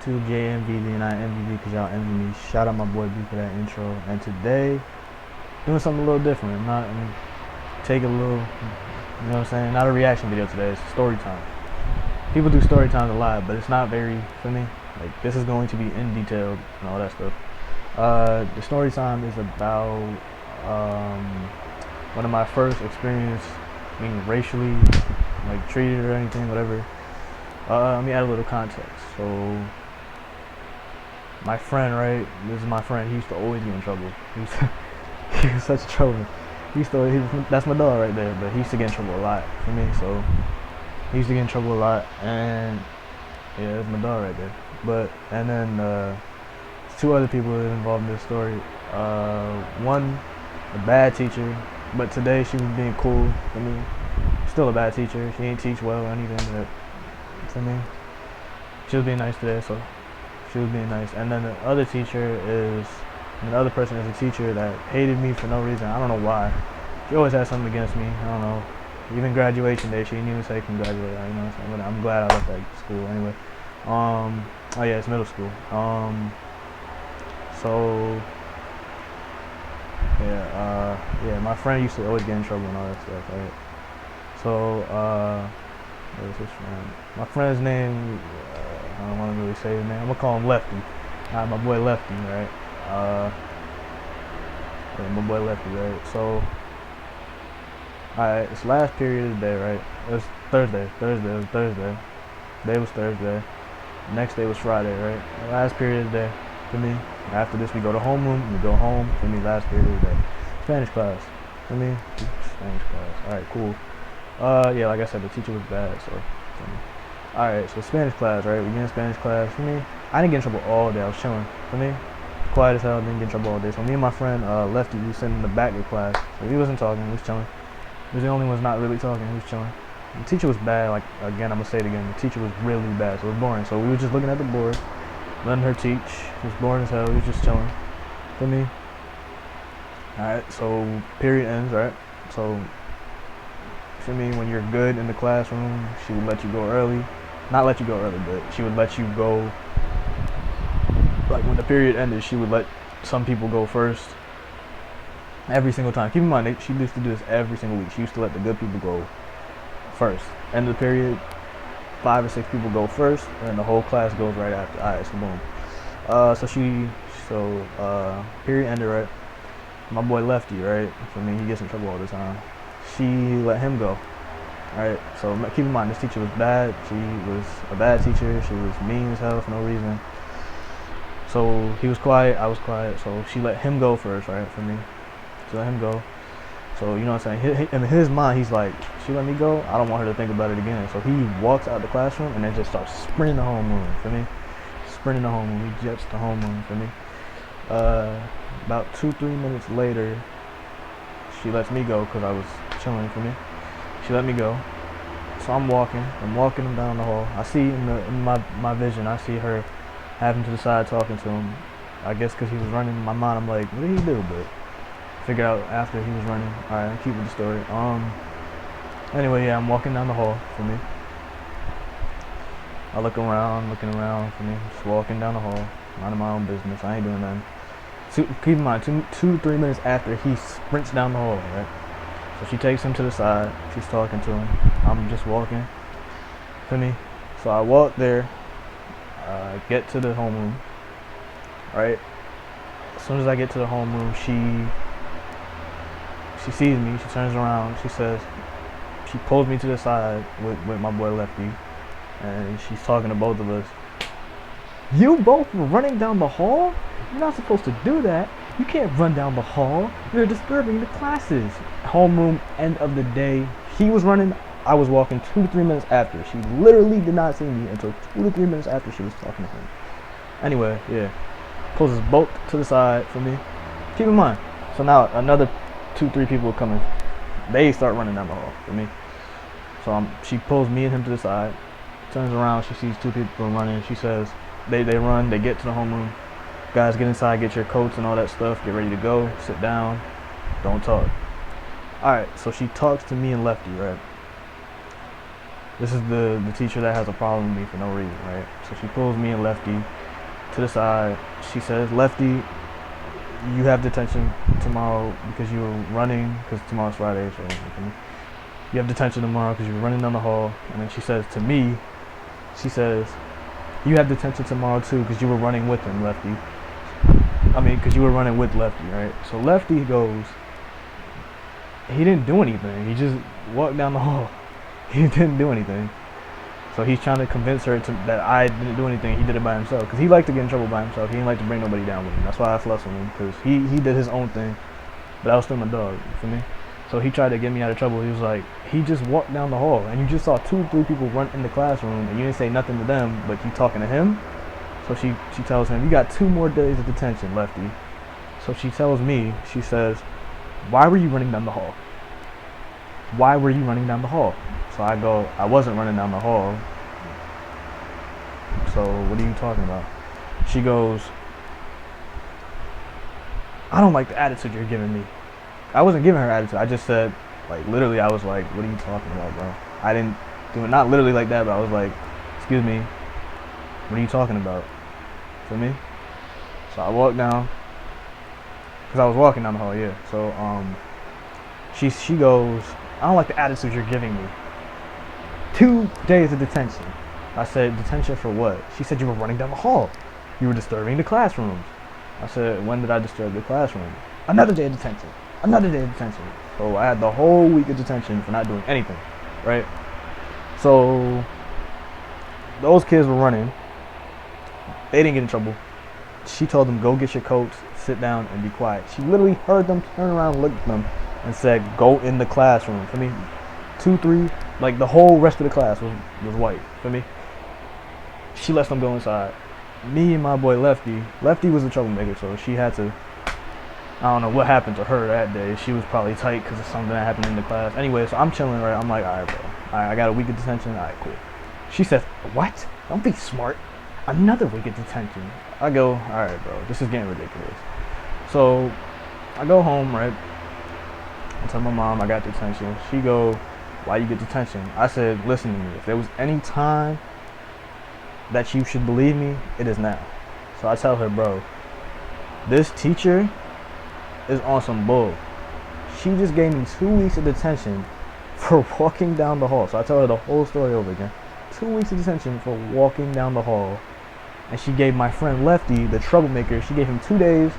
to JMVD and I MVD because y'all envy me. Shout out my boy B for that intro. And today, doing something a little different. Take a little, you know what I'm saying? Not a reaction video today. It's story time. People do story times a lot, but it's not very for me. Like this is going to be in detail and all that stuff. The story time is about one of my first experience being racially treated or anything, whatever. Let me add a little context. So, my friend, right? This is my friend. He used to always get in trouble. He was such trouble. That's my dog right there. But he used to get in trouble a lot for me. So, he used to get in trouble a lot. And yeah, that's my dog right there. And then two other people involved in this story. One, a bad teacher. But today she was being cool for me. Still a bad teacher. She ain't teach well or anything. But for me, she was being nice today, so she was being nice. And then the other person is a teacher that hated me for no reason. I don't know why. She always had something against me. I don't know. Even graduation day, she didn't even say congratulate. You know what I'm saying? But I'm glad I left that school anyway. Oh yeah, it's middle school. So yeah, my friend used to always get in trouble and all that stuff, right? So what is his friend? My friend's name, I don't want to really say his name. I'm gonna call him Lefty. My boy Lefty, right? Yeah, my boy Lefty, right? So, alright, it's last period of the day, right? It was Thursday. Day was Thursday. Next day was Friday, right? The last period of the day for me. After this, we go to homeroom. We go home. For me, last period of the day. Spanish class. For me, Spanish class. Alright, cool. Yeah, like I said, the teacher was bad, so for me. Alright, so Spanish class, right? We get in Spanish class. For me, I didn't get in trouble all day. I was chilling. For me, quiet as hell, didn't get in trouble all day. So me and my friend Lefty, we was sitting in the back of class. So he wasn't talking, he was chilling. He was the only one not really talking, he was chilling. The teacher was bad, like, again, I'm gonna say it again. The teacher was really bad, so it was boring. So we were just looking at the board, letting her teach. It was boring as hell, we was just chilling. For me. Alright, so period ends, right? So for me, when you're good in the classroom, she would let you go early. Not let you go early, but she would let you go, like when the period ended, she would let some people go first. Every single time. Keep in mind, she used to do this every single week. She used to let the good people go first. End of the period, 5 or 6 people go first, and the whole class goes right after. Alright, so boom. So period ended, right? My boy Lefty, right? For me, he gets in trouble all the time. She let him go. Alright, so keep in mind, this teacher was bad. She was a bad teacher. She was mean as hell for no reason. So he was quiet, I was quiet. So she let him go first, right? For me, she let him go. So you know what I'm saying? In his mind, he's like, she let me go. I don't want her to think about it again. So he walks out the classroom and then just starts sprinting the homeroom. For me, sprinting the homeroom. He jets the homeroom. For me. About 2-3 minutes later, she lets me go because I was chilling. For me, she let me go. So I'm walking him down the hall. I see in my vision, I see her having to the side talking to him. I guess because he was running. In my mind, I'm like, what did he do? But figure out after he was running. Alright, I'll keep with the story. Anyway, yeah, I'm walking down the hall. For me, I looking around for me, just walking down the hall, minding my own business. I ain't doing nothing. Keep in mind, 2 to 3 minutes after, he sprints down the hall, right? So she takes him to the side. She's talking to him. I'm just walking. For me, so I walk there. Get to the homeroom. Right. As soon as I get to the homeroom, she sees me. She turns around. She pulls me to the side with my boy Lefty, and she's talking to both of us. You both were running down the hall? You're not supposed to do that. You can't run down the hall. You're disturbing the classes. Homeroom, end of the day. He was running. I was walking 2 to 3 minutes after. She literally did not see me until 2 to 3 minutes after she was talking to him. Anyway, yeah. Pulls us both to the side for me. Keep in mind. So now another 2-3 people are coming. They start running down the hall for me. So she pulls me and him to the side. Turns around. She sees 2 people running. She says, they run. They get to the homeroom. Guys, get inside. Get your coats and all that stuff. Get ready to go. Sit down. Don't talk. Alright, so she talks to me and Lefty, right? This is the teacher that has a problem with me for no reason, right? So she pulls me and Lefty to the side. She says, Lefty, you have detention tomorrow because you were running, because tomorrow's Friday, so you have detention tomorrow because you were running down the hall. And then she says to me, she says, you have detention tomorrow too because you were running with him, Lefty. I mean, because you were running with Lefty, right? So Lefty goes, he didn't do anything. He just walked down the hall. He didn't do anything. So he's trying to convince her that I didn't do anything. He did it by himself because he liked to get in trouble by himself. He didn't like to bring nobody down with him. That's why I fluffed with him, because he did his own thing, but I was still my dog, you feel me? So he tried to get me out of trouble. He was like, he just walked down the hall and you just saw 2 or 3 people run in the classroom and you didn't say nothing to them, but you talking to him. So she tells him, you got 2 more days of detention, Lefty. So she tells me, she says, why were you running down the hall? Why were you running down the hall? So I go, I wasn't running down the hall. So what are you talking about? She goes, I don't like the attitude you're giving me. I wasn't giving her attitude. I just said, like, literally, I was like, what are you talking about, bro? I didn't do it, not literally like that, but I was like, excuse me, what are you talking about? For me? So I walked down, because I was walking down the hall, yeah. So she goes, I don't like the attitude you're giving me. 2 days of detention. I said, detention for what? She said, you were running down the hall. You were disturbing the classrooms. I said, when did I disturb the classroom? Another day of detention. Another day of detention. So I had the whole week of detention for not doing anything, right? So those kids were running. They didn't get in trouble. She told them, go get your coats, sit down, and be quiet. She literally heard them turn around, looked at them, and said, go in the classroom. For me, 2, 3, like the whole rest of the class was white. For me, she lets them go inside. Me and my boy Lefty was a troublemaker, so she had to, I don't know what happened to her that day. She was probably tight because of something that happened in the class. Anyway, so I'm chilling, right? I'm like, all right, bro. All right, I got a week of detention. All right, cool. She says, what? Don't be smart. Another week of detention. I go, all right, bro. This is getting ridiculous. So I go home, right? I tell my mom I got detention. She go, why you get detention? I said, listen to me. If there was any time that you should believe me, it is now. So I tell her, bro, this teacher is on some bull. She just gave me 2 weeks of detention for walking down the hall. So I tell her the whole story over again. 2 weeks of detention for walking down the hall. And she gave my friend Lefty, the troublemaker, she gave him 2 days.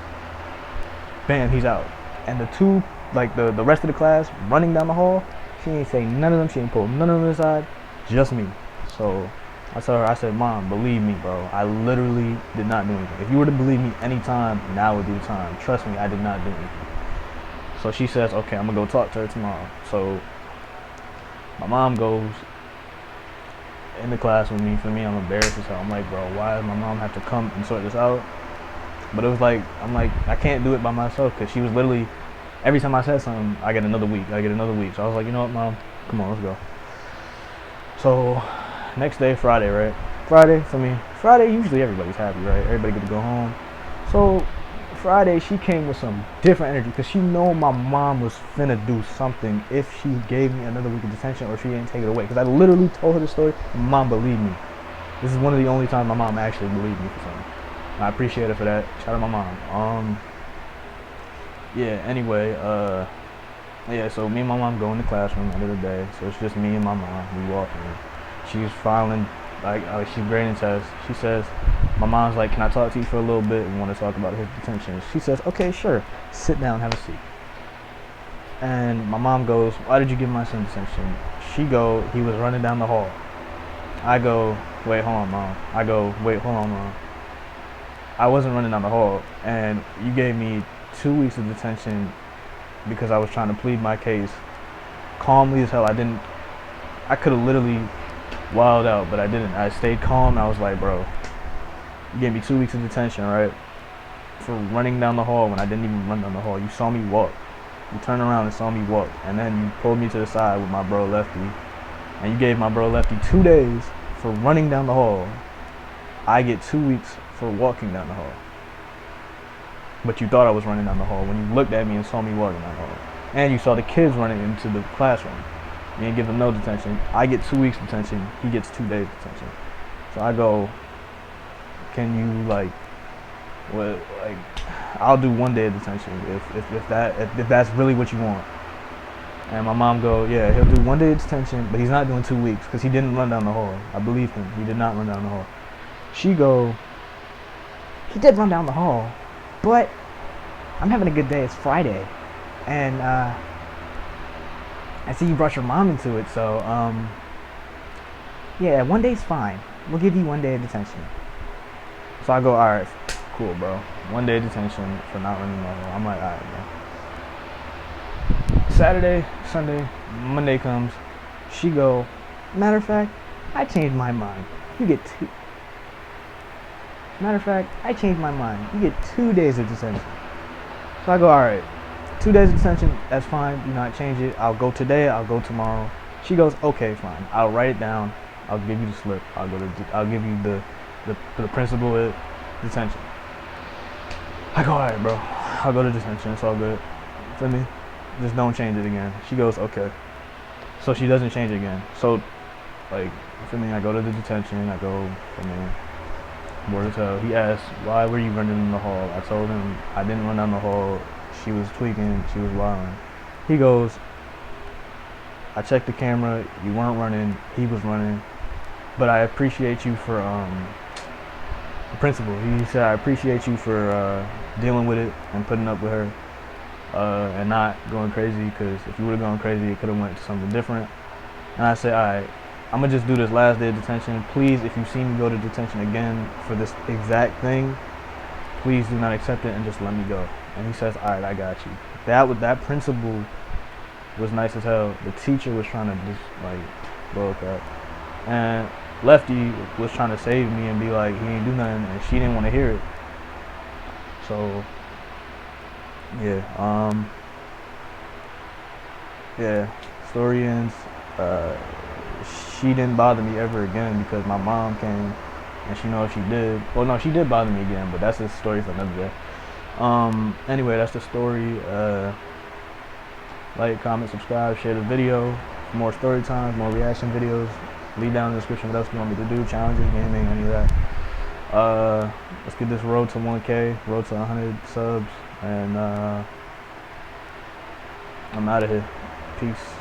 Bam, he's out. And the 2, like the rest of the class running down the hall, she ain't say none of them. She ain't pull none of them aside. Just me. So I told her, I said, Mom, believe me, bro. I literally did not do anything. If you were to believe me anytime, now would be the time. Trust me, I did not do anything. So she says, okay, I'm going to go talk to her tomorrow. So my mom goes in the class with me. For me, I'm embarrassed as hell. I'm like, bro, why does my mom have to come and sort this out? But it was like, I'm like, I can't do it by myself, because she was literally, every time I said something, I get another week. So I was like, you know what, Mom? Come on, let's go. So next day, Friday, right? Friday, for me, Friday, usually everybody's happy, right? Everybody get to go home. So Friday, she came with some different energy, because she know my mom was finna do something if she gave me another week of detention or she didn't take it away. Because I literally told her the story, and Mom believed me. This is one of the only times my mom actually believed me for something. And I appreciate her for that. Shout out my mom. Yeah, anyway, yeah, so me and my mom go in the classroom at the end of the day. So it's just me and my mom. We walk in. She's filing, like, she's grading tests. She says, my mom's like, can I talk to you for a little bit? We want to talk about his detention. She says, okay, sure. Sit down, have a seat. And my mom goes, why did you give my son detention? She go, he was running down the hall. I go, wait, hold on, Mom. I go, wait, hold on, Mom. I wasn't running down the hall, and you gave me 2 weeks of detention because I was trying to plead my case calmly as hell. I could have literally wilded out, but I didn't. I stayed calm. I was like, bro, you gave me 2 weeks of detention, right? For running down the hall when I didn't even run down the hall. You saw me walk. You turned around and saw me walk, and then you pulled me to the side with my bro Lefty, and you gave my bro Lefty 2 days for running down the hall. I get 2 weeks for walking down the hall. But you thought I was running down the hall when you looked at me and saw me walking down the hall. And you saw the kids running into the classroom. You ain't give him no detention. I get 2 weeks detention. He gets 2 days detention. So I go, can you like, what, like, I'll do 1 day of detention if that's really what you want. And my mom go, yeah, he'll do 1 day of detention, but he's not doing 2 weeks because he didn't run down the hall. I believe him. He did not run down the hall. She go, he did run down the hall, but I'm having a good day. It's Friday, and I see you brought your mom into it, so yeah, 1 day's fine. We'll give you 1 day of detention. So I go, all right, cool, bro. 1 day of detention for not running the hall. I'm like, all right, bro. Saturday, Sunday, Monday comes. She go, matter of fact, I changed my mind. You get two. Matter of fact, I changed my mind. You get 2 days of detention. So I go, all right, 2 days of detention, that's fine. Do not change it. I'll go today. I'll go tomorrow. She goes, okay, fine. I'll write it down. I'll give you the slip. I'll give you the principal at detention. I go, all right, bro. I'll go to detention. It's all good. Feel me? Just don't change it again. She goes, okay. So she doesn't change it again. So, like, feel me? I go to the detention. I go, feel me? Bored as hell. He asked, why were you running in the hall? I told him I didn't run down the hall. She was tweaking. She was wilding. He goes, I checked the camera. You weren't running. He was running. But I appreciate you for, the principal. He said, I appreciate you for dealing with it and putting up with her and not going crazy, because if you would have gone crazy, it could have went to something different. And I said, all right, I'm going to just do this last day of detention. Please, if you see me go to detention again for this exact thing, please do not accept it and just let me go. And he says, all right, I got you. That principal was nice as hell. The teacher was trying to just, like, blow up that. And Lefty was trying to save me and be like, he ain't do nothing, and she didn't want to hear it. So, yeah, yeah, story ends. She didn't bother me ever again because my mom came, and she knows she did. Well, no, she did bother me again, but that's a story for another day. Anyway, that's the story. Like, comment, subscribe, share the video. For more story times, more reaction videos. Leave down in the description what else you want me to do, challenges, gaming, any of that. Let's get this road to 1K, road to 100 subs, and I'm out of here. Peace.